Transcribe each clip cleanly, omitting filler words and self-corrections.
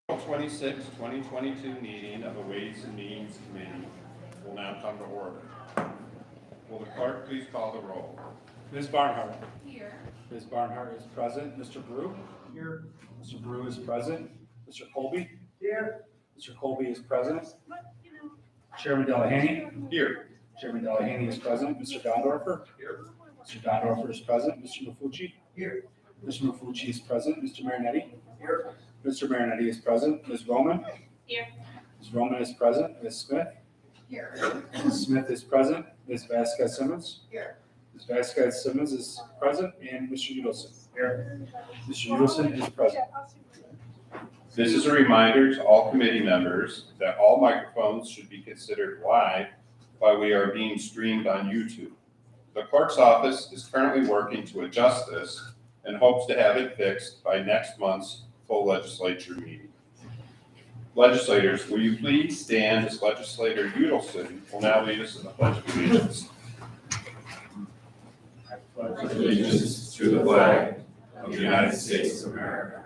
26, 2022 meeting of the Ways and Means Committee will now come to order. Will the clerk please call the roll? Ms. Barnhart. Here. Ms. Barnhart is present. Mr. Brew? Here. Mr. Brew is present. Mr. Colby? Here. Mr. Colby is present. Chairman Delahaney? Here. Chairman Delahaney is present. Mr. Gondorfer? Here. Mr. Gondorfer is present. Mr. Mafucci? Here. Mr. Mafucci is present. Mr. Marinetti? Here. Mr. Marinetti is present. Ms. Roman? Here. Ms. Roman is present. Ms. Smith? Here. Ms. Smith is present. Ms. Vasquez Simmons? Here. Ms. Vasquez Simmons is present, and Mr. Udelson. Here. Mr. Udelson is present. This is a reminder to all committee members that all microphones should be considered live while we are being streamed on YouTube. The clerk's office is currently working to adjust this and hopes to have it fixed by next month's full legislature meeting. Legislators, will you please stand as Legislator Udelson will now lead us in the Pledge of Allegiance. I pledge allegiance to the flag of the United States of America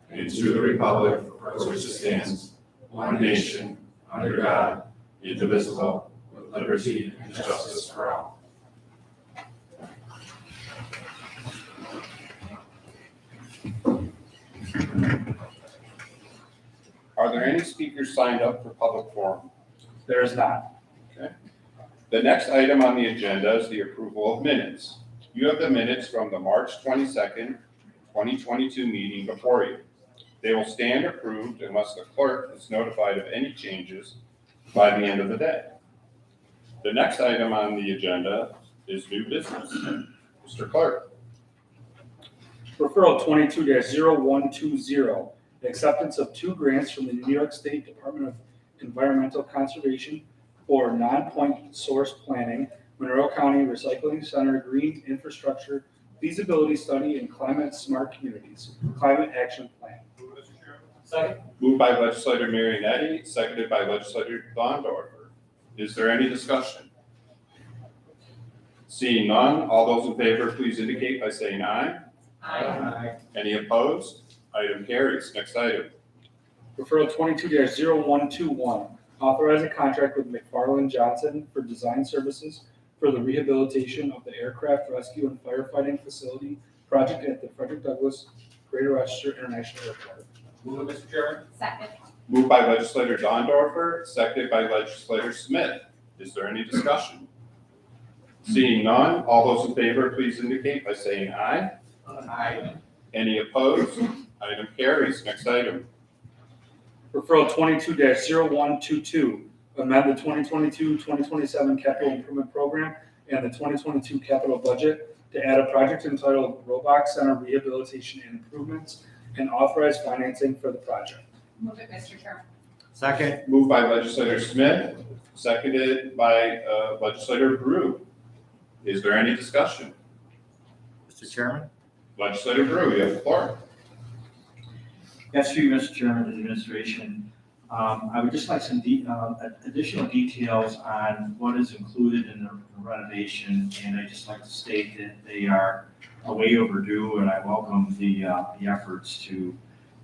and to the republic for which it stands, one nation, under God, indivisible, with liberty and justice for all. Are there any speakers signed up for public forum? There is not. The next item on the agenda is the approval of minutes. You have the minutes from the March 22nd, 2022 meeting before you. They will stand approved unless the clerk is notified of any changes by the end of the day. The next item on the agenda is new business. Mr. Clerk. Referral 22-0120, the acceptance of 2 grants from the New York State Department of Environmental Conservation for non-point source planning, Monroe County Recycling Center Green Infrastructure Feasibility Study and Climate Smart Communities, Climate Action Plan. Second. Moved by legislator Marinetti, seconded by legislator Gondorfer. Is there any discussion? Seeing none, all those in favor, please indicate by saying aye. Aye. Any opposed? Item carries. Next item. Referral 22-0121, authorize a contract with McFarland Johnson for design services for the rehabilitation of the Aircraft Rescue and Firefighting Facility project at the Frederick Douglass Greater Rochester International Airport. Move it, Mr. Chairman. Second. Moved by legislator Gondorfer, seconded by legislator Smith. Is there any discussion? Seeing none, all those in favor, please indicate by saying aye. Aye. Any opposed? Item carries. Next item. Referral 22-0122, amend the 2022-2027 capital improvement program and the 2022 capital budget to add a project entitled Roebuck Center Rehabilitation and Improvements and authorize financing for the project. Move it, Mr. Chairman. Second. Moved by legislator Smith, seconded by legislator Brew. Is there any discussion? Mr. Chairman. Legislator Brew, you have the floor. Yes, through you, Mr. Chairman, and the administration. I would just like some additional details on what is included in the renovation, and I'd just like to state that they are way overdue, and I welcome the efforts to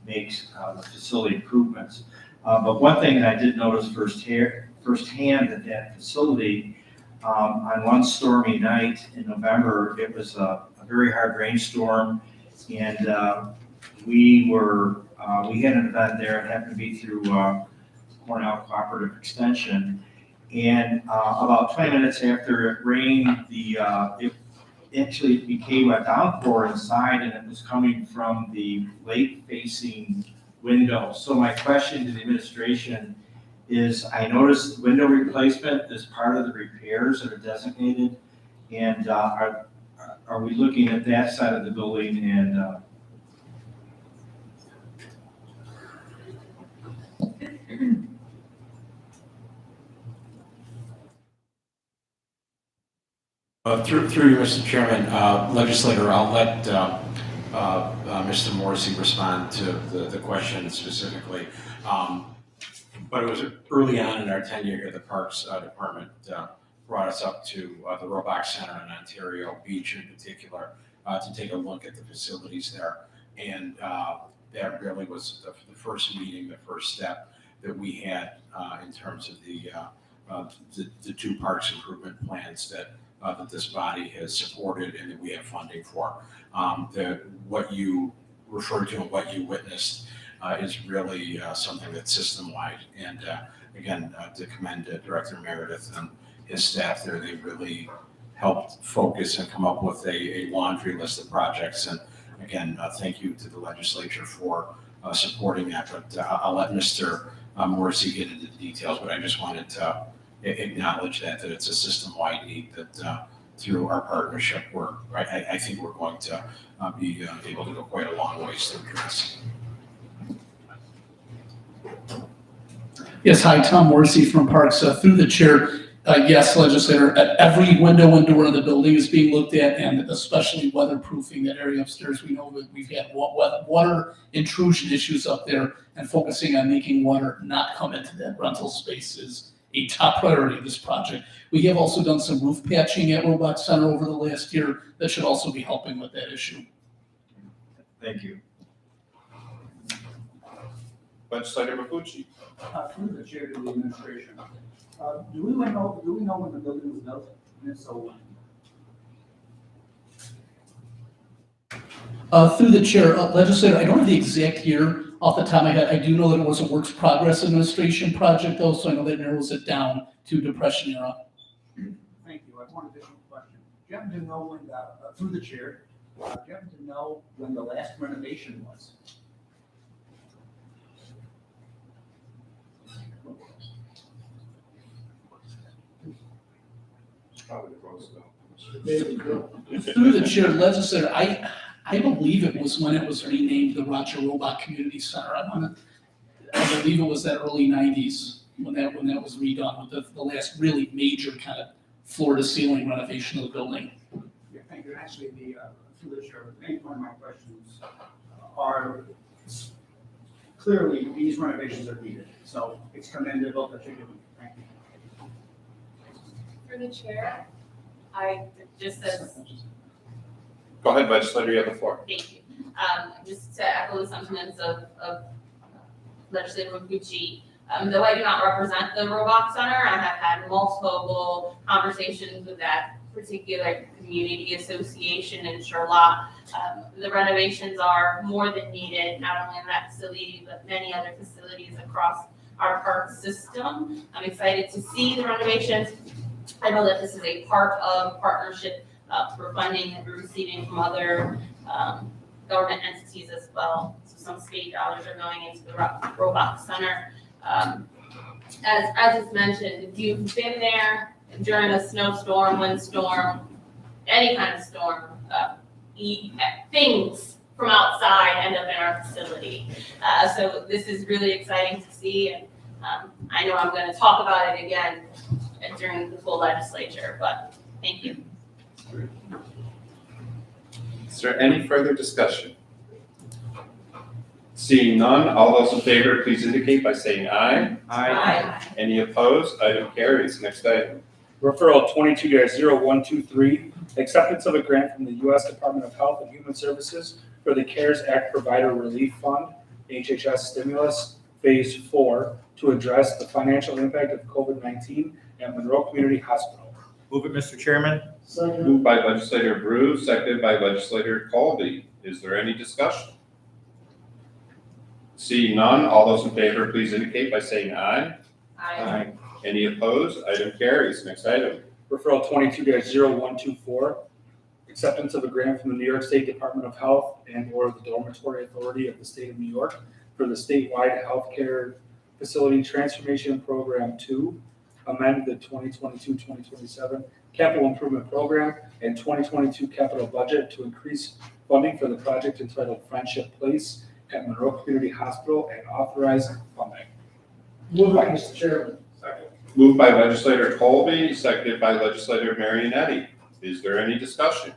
make the facility improvements. But one thing that I did notice firsthand at that facility, on one stormy night in November, it was a very hard rainstorm, and we had an event there. It happened to be through Cornell Cooperative Extension, and about 20 minutes after it rained, it actually became a downpour inside, and it was coming from the lake-facing window. So my question to the administration is, I noticed window replacement is part of the repairs that are designated, and are we looking at that side of the building and Through you, Mr. Chairman, legislator, I'll let Mr. Morrissey respond to the question specifically. But it was early on in our tenure here, the Parks Department brought us up to the Roebuck Center in Ontario Beach in particular to take a look at the facilities there. And that really was the first meeting, the first step that we had in terms of the two parks improvement plans that this body has supported and that we have funding for. What you referred to and what you witnessed is really something that's system-wide. And again, to commend Director Meredith and his staff there, they really helped focus and come up with a laundry list of projects. And again, thank you to the legislature for supporting that. But I'll let Mr. Morrissey get into the details, but I just wanted to acknowledge that it's a system-wide need that through our partnership, I think we're going to be able to go quite a long ways to address. Yes, hi, Tom Morrissey from Parks. Through the chair, yes, legislator, every window and door in the building is being looked at, and especially weatherproofing that area upstairs. We know that we've had water intrusion issues up there, and focusing on making water not come into that rental space is a top priority of this project. We have also done some roof patching at Robot Center over the last year that should also be helping with that issue. Thank you. Legislator Mafucci. Through the chair to the administration, do we know when the building was built, and if so, when? Through the chair, legislator, I don't have the exact year off the top of my head. I do know that it was a works progress administration project though, so I know that narrows it down to Depression era. Thank you. I have one additional question. Do you happen to know when through the chair, do you happen to know when the last renovation was? Probably close though. Through the chair, legislator, I believe it was when it was renamed the Roger Robot Community Center. I believe it was that early 90s when that was redone with the last really major kind of floor to ceiling renovation of the building. Yeah, thank you. Actually, through the chair, the main point of my questions are clearly these renovations are needed. So it's commendable that you're doing it. Thank you. For the chair, I just says, Go ahead, legislator, you have the floor. thank you. Just to echo the sentiments of Legislator Mafucci, though I do not represent the Robot Center, I have had multiple conversations with that particular community association in Charlotte. The renovations are more than needed, not only in that facility, but many other facilities across our park system. I'm excited to see the renovations. I know that this is a part of partnership for funding that we're receiving from other government entities as well. So some state dollars are going into the Robot Center. As is mentioned, if you've been there during a snowstorm, windstorm, any kind of storm, things from outside end up in our facility. So this is really exciting to see, and I know I'm going to talk about it again during the full legislature, but thank you. Is there any further discussion? Seeing none, all those in favor, please indicate by saying aye. Aye. Any opposed? Item carries. Next item. Referral 22-0123, acceptance of a grant from the U.S. Department of Health and Human Services for the CARES Act Provider Relief Fund, HHS Stimulus Phase 4, to address the financial impact of COVID-19 at Monroe Community Hospital. Move it, Mr. Chairman. Moved by legislator Brew, seconded by legislator Colby. Is there any discussion? Seeing none, all those in favor, please indicate by saying aye. Aye. Any opposed? Item carries. Next item. Referral 22-0124, acceptance of a grant from the New York State Department of Health and/or the Dormitory Authority of the State of New York for the statewide healthcare facility transformation program 2, amend the 2022-2027 capital improvement program and 2022 capital budget to increase funding for the project entitled Friendship Place at Monroe Community Hospital and authorize funding. Move by Mr. Chairman. Moved by legislator Colby, seconded by legislator Marionetti. Is there any discussion?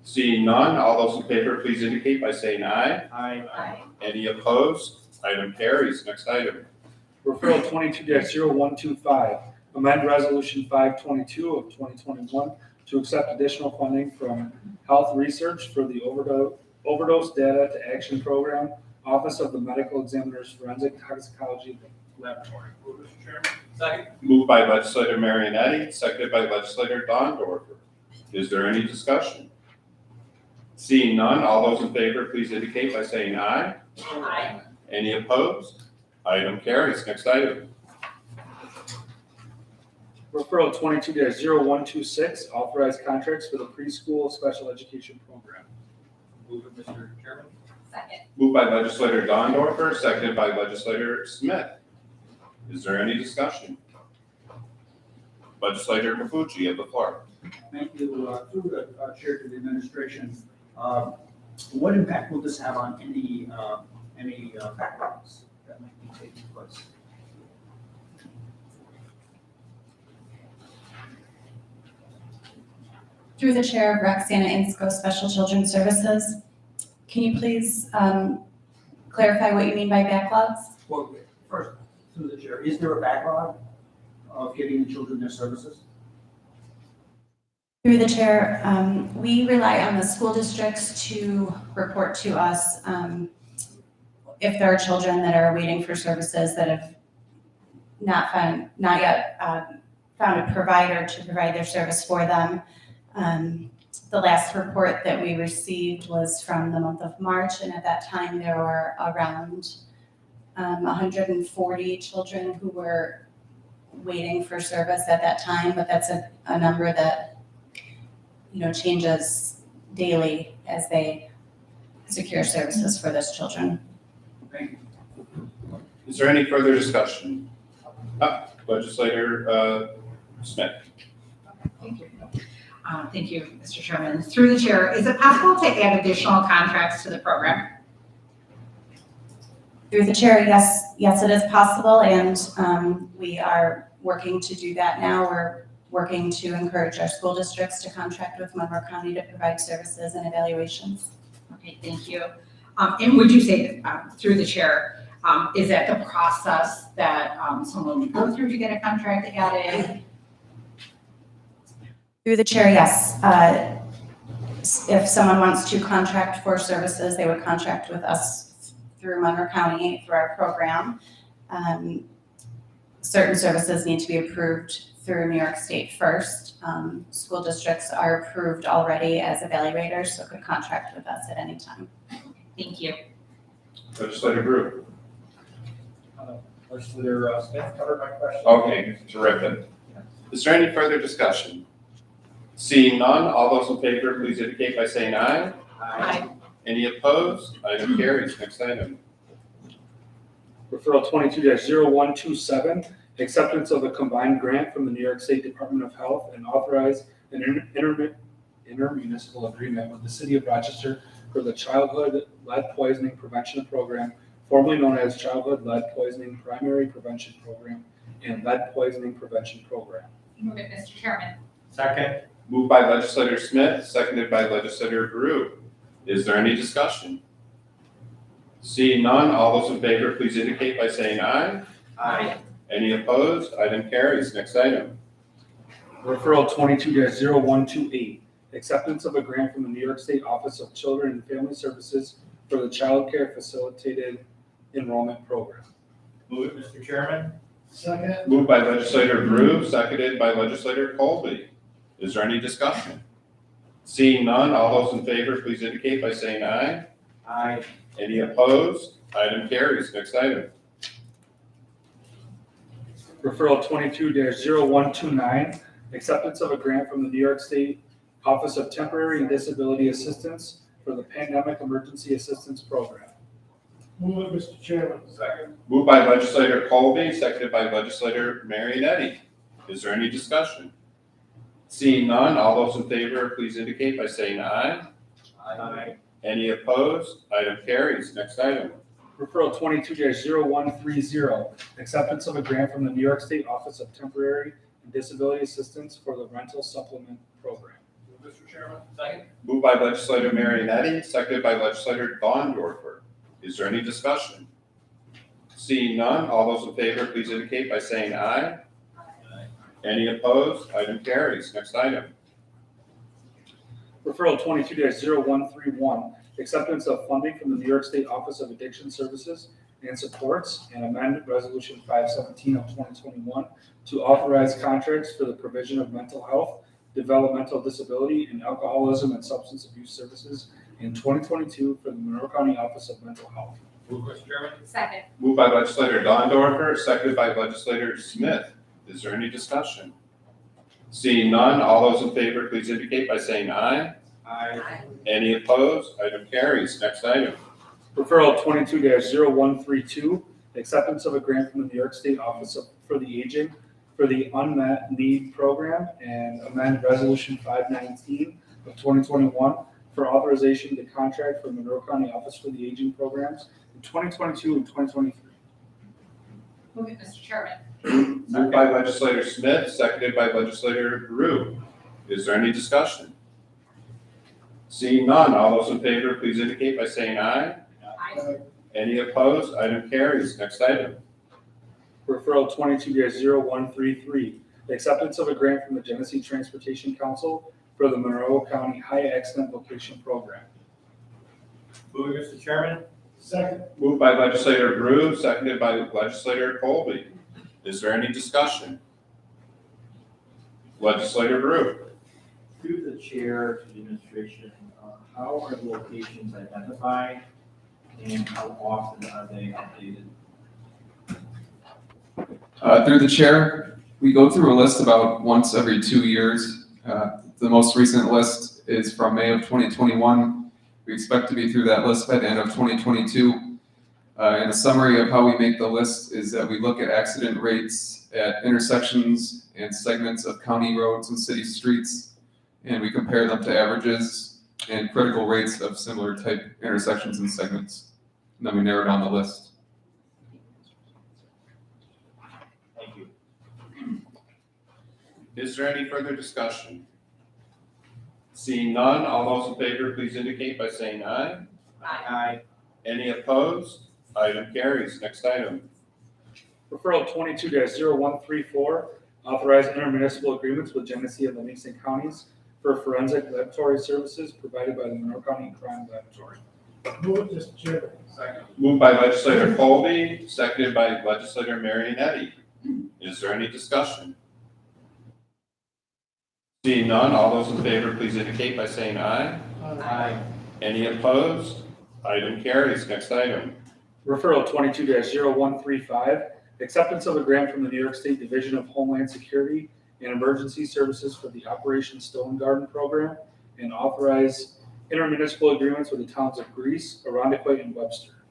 Seeing none, all those in favor, please indicate by saying aye. Aye. Any opposed? Item carries. Next item. Referral 22-0125, amend Resolution 522 of 2021 to accept additional funding from Health Research for the Overdose Data to Action Program, Office of the Medical Examiner's Forensic Toxicology Laboratory. Move, Mr. Chairman. Second. Moved by legislator Marionetti, seconded by legislator Dondorfer. Is there any discussion? Seeing none, all those in favor, please indicate by saying aye. Aye. Any opposed? Item carries. Next item. Referral 22-0126, authorized contracts for the preschool special education program. Move it, Mr. Chairman. Second. Moved by legislator Dondorfer, seconded by legislator Smith. Is there any discussion? Legislator Kafuchi, you have the floor. Thank you. Through the chair to the administration, what impact will this have on any backlogs that might be taking place? Through the chair of Roxana Insco Special Children's Services, can you please clarify what you mean by backlogs? Well, first, through the chair, is there a backlog of getting the children their services? Through the chair, we rely on the school districts to report to us if there are children that are waiting for services that have not yet found a provider to provide their service for them. The last report that we received was from the month of March, and at that time there were around 140 children who were waiting for service at that time, but that's a number that, changes daily as they secure services for those children. Thank you. Is there any further discussion? Legislator Smith. Thank you. Thank you, Mr. Chairman. Through the chair, is it possible to add additional contracts to the program? Through the chair, yes, it is possible, and we are working to do that now. We're working to encourage our school districts to contract with Monroe County to provide services and evaluations. Okay, thank you. And would you say, through the chair, is that the process that someone would go through to get a contract added? Through the chair, yes. If someone wants to contract for services, they would contract with us through Monroe County, through our program. Certain services need to be approved through New York State first. School districts are approved already as evaluators, so could contract with us at any time. Thank you. Legislator Brew. Legislator Smith covered my question. Okay, terrific. Is there any further discussion? Seeing none, all those in favor, please indicate by saying aye. Aye. Any opposed? Item carries. Next item. Referral 22-0127, acceptance of a combined grant from the New York State Department of Health and authorize an intermunicipal agreement with the City of Rochester for the Childhood Lead Poisoning Prevention Program, formerly known as Childhood Lead Poisoning Primary Prevention Program and Lead Poisoning Prevention Program. Move it, Mr. Chairman. Second. Moved by legislator Smith, seconded by legislator Brew. Is there any discussion? Seeing none, all those in favor, please indicate by saying aye. Aye. Any opposed? Item carries. Next item. Referral 22-0128, acceptance of a grant from the New York State Office of Children and Family Services for the Child Care Facilitated Enrollment Program. Move it, Mr. Chairman. Second. Moved by legislator Brew, seconded by legislator Colby. Is there any discussion? Seeing none, all those in favor, please indicate by saying aye. Aye. Any opposed? Item carries. Next item. Referral 22-0129, acceptance of a grant from the New York State Office of Temporary and Disability Assistance for the Pandemic Emergency Assistance Program. Move it, Mr. Chairman. Second. Moved by legislator Colby, seconded by legislator Marionetti. Is there any discussion? Seeing none, all those in favor, please indicate by saying aye. Aye. Any opposed? Item carries. Next item. Referral 22-0130, acceptance of a grant from the New York State Office of Temporary and Disability Assistance for the Rental Supplement Program. Move, Mr. Chairman. Second. Moved by legislator Marionetti, seconded by legislator Dondorfer. Is there any discussion? Seeing none, all those in favor, please indicate by saying aye. Any opposed? Item carries. Next item. Referral 22-0131, acceptance of funding from the New York State Office of Addiction Services and Supports, and amend Resolution 517 of 2021 to authorize contracts for the provision of mental health, developmental disability, and alcoholism and substance abuse services in 2022 for the Monroe County Office of Mental Health. Move, Mr. Chairman. Second. Moved by legislator Dondorfer, seconded by legislator Smith. Is there any discussion? Seeing none, all those in favor, please indicate by saying aye. Aye. Any opposed? Item carries. Next item. Referral 22-0132, acceptance of a grant from the New York State Office for the Aging for the Unmet Need Program, and amend Resolution 519 of 2021 for authorization to contract for Monroe County Office for the Aging programs in 2022 and 2023. Move it, Mr. Chairman. Moved by legislator Smith, seconded by legislator Brew. Is there any discussion? Seeing none, all those in favor, please indicate by saying aye. Aye. Any opposed? Item carries. Next item. Referral 22-0133, acceptance of a grant from the Genesee Transportation Council for the Monroe County High Accident Location Program. Move it, Mr. Chairman. Second. Moved by legislator Brew, seconded by legislator Colby. Is there any discussion? Legislator Brew. Through the chair to the administration, how are the locations identified and how often are they updated? Through the chair, we go through a list about once every 2 years. The most recent list is from May of 2021. We expect to be through that list by the end of 2022. And a summary of how we make the list is that we look at accident rates at intersections and segments of county roads and city streets, and we compare them to averages and critical rates of similar type intersections and segments. And then we narrow down the list. Thank you. Is there any further discussion? Seeing none, all those in favor, please indicate by saying aye. Aye. Any opposed? Item carries. Next item. Referral 22-0134, authorize intermunicipal agreements with Genesee and Livingston counties for forensic laboratory services provided by the Monroe County Crime Laboratory. Move it, Mr. Chairman. Second. Moved by legislator Colby, seconded by legislator Marionetti. Is there any discussion? Seeing none, all those in favor, please indicate by saying aye. Aye. Any opposed? Item carries. Next item. Referral 22-0135, acceptance of a grant from the New York State Division of Homeland Security and Emergency Services for the Operation Stone Garden Program, and authorize intermunicipal agreements with the towns of Greece, Ironde, and Webster.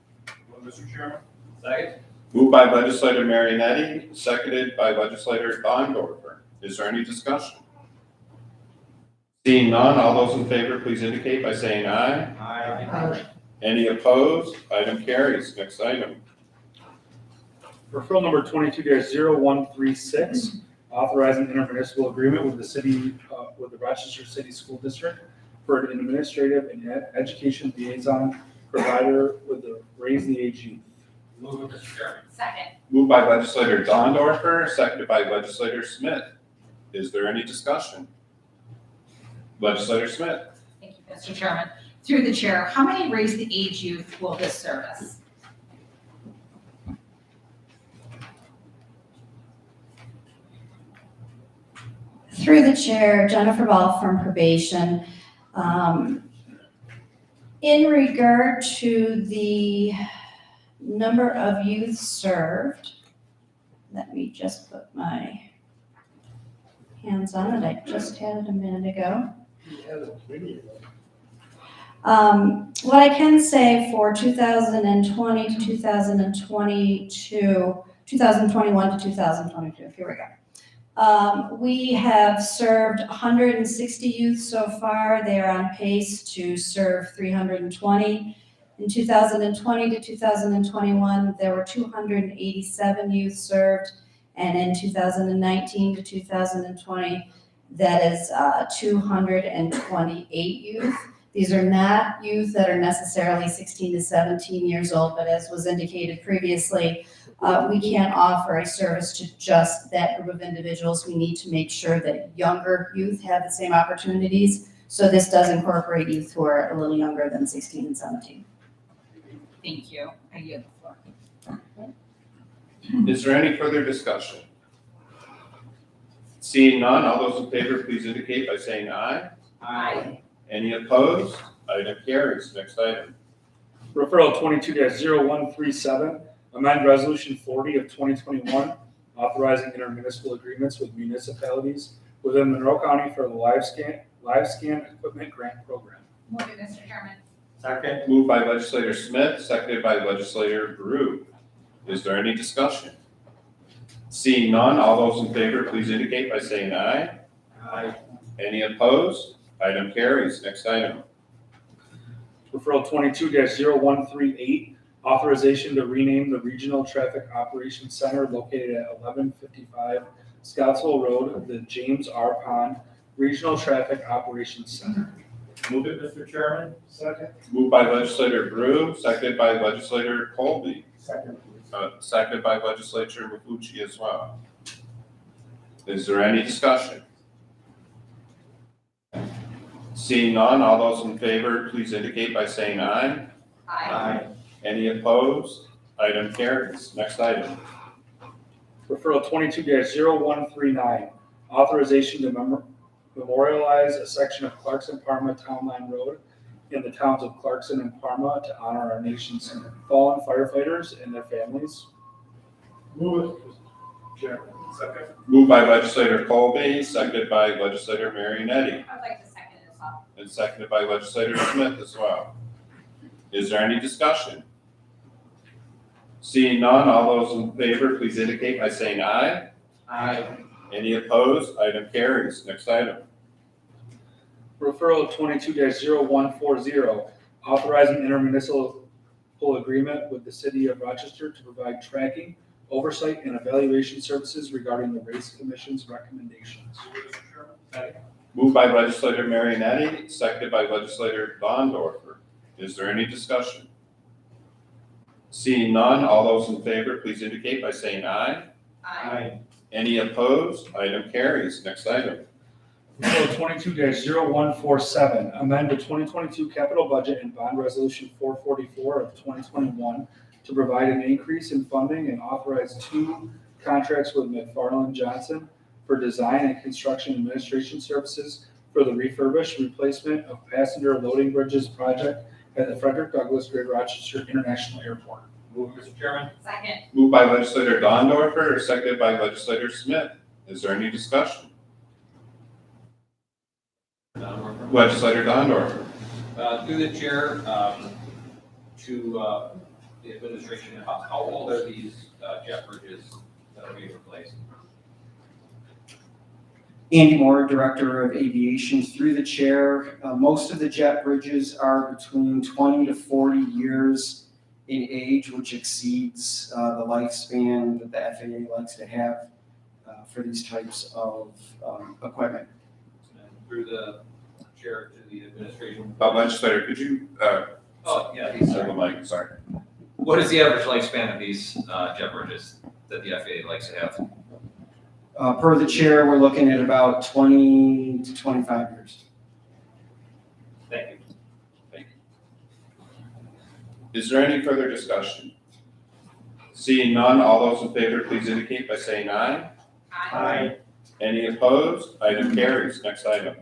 Move, Mr. Chairman. Second. Moved by legislator Marionetti, seconded by legislator Dondorfer. Is there any discussion? Seeing none, all those in favor, please indicate by saying aye. Aye. Any opposed? Item carries. Next item. Referral number 22-0136, authorizing intermunicipal agreement with the city, with the Rochester City School District for an administrative and education liaison provider with the Raise the Age Youth. Move it, Mr. Chairman. Second. Moved by legislator Dondorfer, seconded by legislator Smith. Is there any discussion? Legislator Smith. Thank you, Mr. Chairman. Through the chair, how many Raise the Age Youth will this service? Through the chair, Jennifer Ball from probation. In regard to the number of youth served, let me just put my hands on it. I just had it a minute ago. What I can say for 2020 to 2022, 2021 to 2022, here we go. We have served 160 youth so far. They are on pace to serve 320. In 2020 to 2021, there were 287 youth served. And in 2019 to 2020, that is 228 youth. These are not youth that are necessarily 16 to 17 years old, but as was indicated previously, we can't offer a service to just that group of individuals. We need to make sure that younger youth have the same opportunities So this does incorporate youth who are a little younger than 16 and 17. Thank you. I yield the floor. Is there any further discussion? Seeing none, all those in favor, please indicate by saying aye. Aye. Any opposed? Item carries. Next item. Referral 22-0137, amend Resolution 40 of 2021, authorizing intermunicipal agreements with municipalities within Monroe County for the live scan equipment grant program. Move it, Mr. Chairman. Second. Moved by legislator Smith, seconded by legislator Brew. Is there any discussion? Seeing none, all those in favor, please indicate by saying aye. Aye. Any opposed? Item carries. Next item. Referral 22-0138, authorization to rename the Regional Traffic Operations Center located at 1155 Scottsville Road, the James R. Pond Regional Traffic Operations Center. Move it, Mr. Chairman. Second. Moved by legislator Brew, seconded by legislator Colby, Second. seconded by legislator Mafucci as well. Is there any discussion? Seeing none, all those in favor, please indicate by saying aye. Aye. Any opposed? Item carries. Next item. Referral 22-0139, authorization to memorialize a section of Clarkson-Parma Town Line Road in the towns of Clarkson and Parma to honor our nation's fallen firefighters and their families. Move it, Mr. Chairman. Second. Moved by legislator Colby, seconded by legislator Marionetti, I'd like to second it as well. and seconded by legislator Smith as well. Is there any discussion? Seeing none, all those in favor, please indicate by saying aye. Aye. Any opposed? Item carries. Next item. Referral 22-0140, authorizing intermunicipal agreement with the city of Rochester to provide tracking, oversight, and evaluation services regarding the race commission's recommendations. Moved by legislator Marionetti, seconded by legislator Dondorfer. Is there any discussion? Seeing none, all those in favor, please indicate by saying aye. Aye. Any opposed? Item carries. Next item. Referral 22-0147, amend the 2022 capital budget and bond resolution 444 of 2021 to provide an increase in funding and authorize 2 contracts with McFarland Johnson for design and construction administration services for the refurbished replacement of passenger loading bridges project at the Frederick Douglass Greater Rochester International Airport. Move it, Mr. Chairman. Second. Moved by legislator Dondorfer, seconded by legislator Smith. Is there any discussion? Legislator Dondorfer. Through the chair, to the administration, how old are these jet bridges that are being replaced? Andy Moore, Director of Aviation, through the chair. Most of the jet bridges are between 20 to 40 years in age, which exceeds the lifespan that the FAA likes to have for these types of equipment. And through the chair to the administration. Legislator, could you, Oh, yeah, these the are. mic, sorry. What is the average lifespan of these jet bridges that the FAA likes to have? Per the chair, we're looking at about 20 to 25 years. Thank you. Is there any further discussion? Seeing none, all those in favor, please indicate by saying aye. Aye. Any opposed? Item carries. Next item.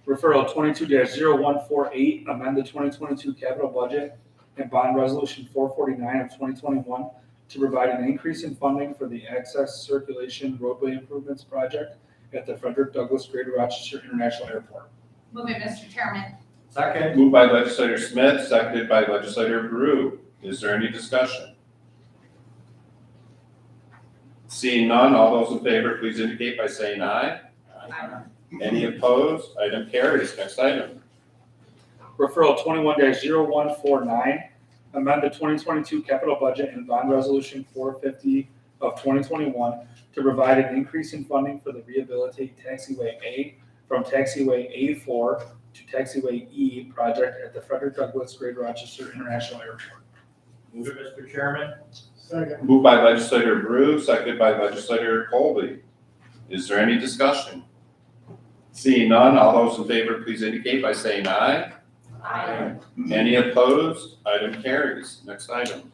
Referral 22-0148, amend the 2022 capital budget and bond resolution 449 of 2021 to provide an increase in funding for the access circulation roadway improvements project at the Frederick Douglass Greater Rochester International Airport. Move it, Mr. Chairman. Second. Moved by legislator Smith, seconded by legislator Brew. Is there any discussion? Seeing none, all those in favor, please indicate by saying aye. Aye. Any opposed? Item carries. Next item. Referral 21-0149, amend the 2022 capital budget and bond resolution 450 of 2021 to provide an increase in funding for the Rehabilitate Taxiway A from Taxiway A4 to Taxiway E project at the Frederick Douglass Greater Rochester International Airport. Move it, Mr. Chairman. Second. Moved by legislator Brew, seconded by legislator Colby. Is there any discussion? Seeing none, all those in favor, please indicate by saying aye. Aye. Any opposed? Item carries. Next item.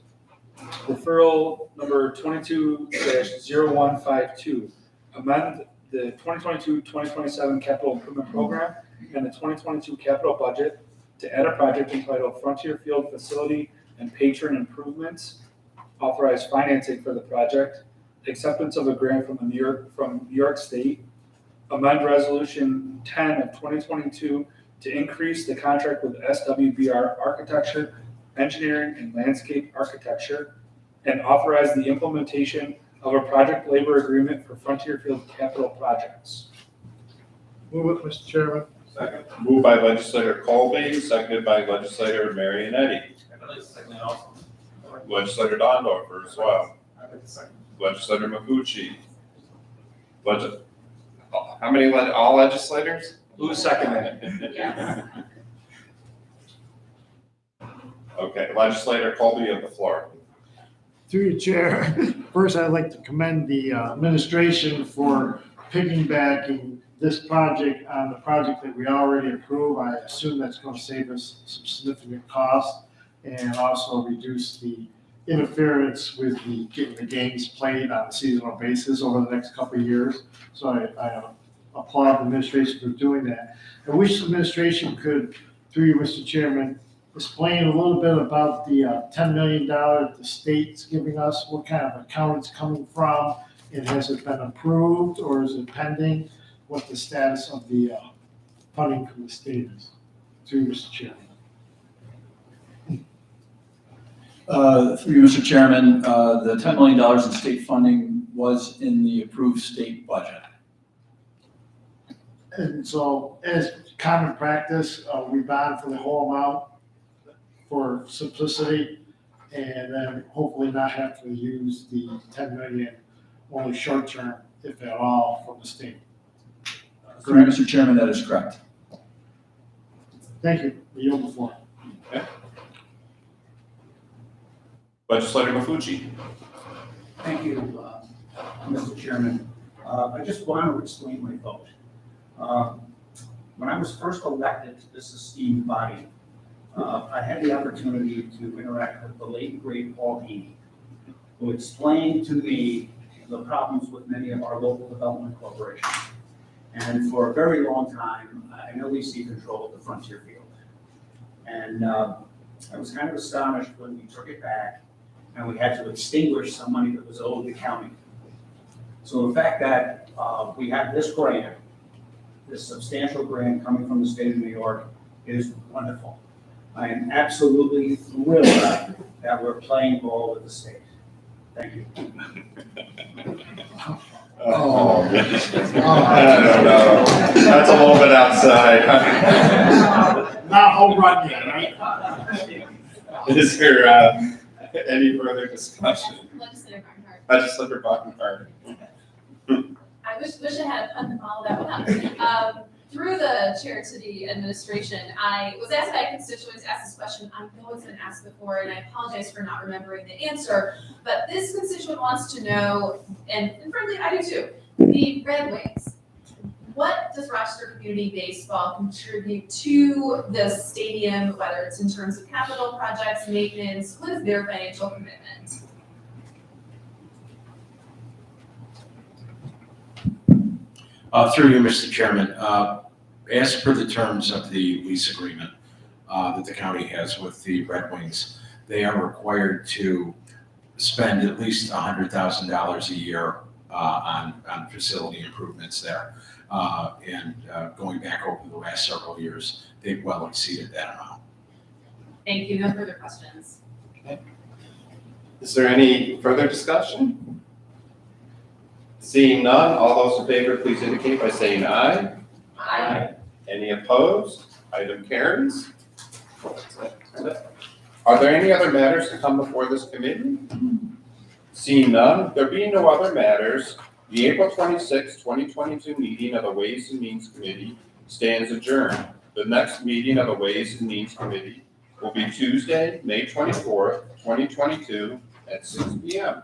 Referral number 22-0152, amend the 2022-2027 capital improvement program and the 2022 capital budget to add a project entitled Frontier Field Facility and Patron Improvements, authorize financing for the project, acceptance of a grant from New York State, amend Resolution 10 of 2022 to increase the contract with SWBR Architecture, Engineering, and Landscape Architecture, and authorize the implementation of a project labor agreement for Frontier Field capital projects. Move it, Mr. Chairman. Second. Moved by legislator Colby, seconded by legislator Marionetti. Legislator Dondorfer as well. Legislator Mafucci. How many, all legislators? Who seconded it? Yes. Okay, legislator Colby, you have the floor. Through your chair, first I'd like to commend the administration for piggybacking this project on the project that we already approved. I assume that's going to save us some significant costs and also reduce the interference with getting the games played on a seasonal basis over the next couple of years. So I applaud the administration for doing that. I wish the administration could, through you, Mr. Chairman, explain a little bit about the $10 million the state's giving us, what kind of account it's coming from, and has it been approved or is it pending? What the status of the funding from the state is. Through you, Mr. Chairman. Through you, Mr. Chairman, the $10 million in state funding was in the approved state budget. And so, as common practice, we bond for the whole amount for simplicity, and then hopefully not have to use the 10 million only short term, if at all, from the state. Through you, Mr. Chairman, that is correct. Thank you. I yield the floor. Okay. Legislator Mafucci. Thank you, Mr. Chairman. I just want to explain my vote. When I was first elected to this esteemed body, I had the opportunity to interact with the late great Paul Heaney, who explained to me the problems with many of our local development corporations. And for a very long time, I know we see control of the Frontier Field. And I was kind of astonished when we took it back and we had to extinguish some money that was owed the county. So the fact that we have this grant, this substantial grant coming from the state of New York, is wonderful. I am absolutely thrilled that we're playing ball with the state. Thank you. Oh, I don't know. That's a little bit outside. Not home run yet, right? Is there any further discussion? Legislator Barnhart. I wish I had fun to follow that one up. Through the chair to the administration, I was asked by a constituent to ask this question. I know it's been asked before, and I apologize for not remembering the answer. But this constituent wants to know, and frankly, I do too, the Red Wings. What does Rochester Community Baseball contribute to the stadium, whether it's in terms of capital projects, maintenance? What is their financial commitment? Through you, Mr. Chairman, as per the terms of the lease agreement that the county has with the Red Wings, they are required to spend at least $100,000 a year on facility improvements there. And going back over the last several years, they've well exceeded that amount. Thank you. No further questions. Okay. Is there any further discussion? Seeing none, all those in favor, please indicate by saying aye. Aye. Any opposed? Item carries. Are there any other matters to come before this committee? Seeing none, there being no other matters, the April 26, 2022 meeting of the Ways and Means Committee stands adjourned. The next meeting of the Ways and Means Committee will be Tuesday, May 24th, 2022 at 6 p.m.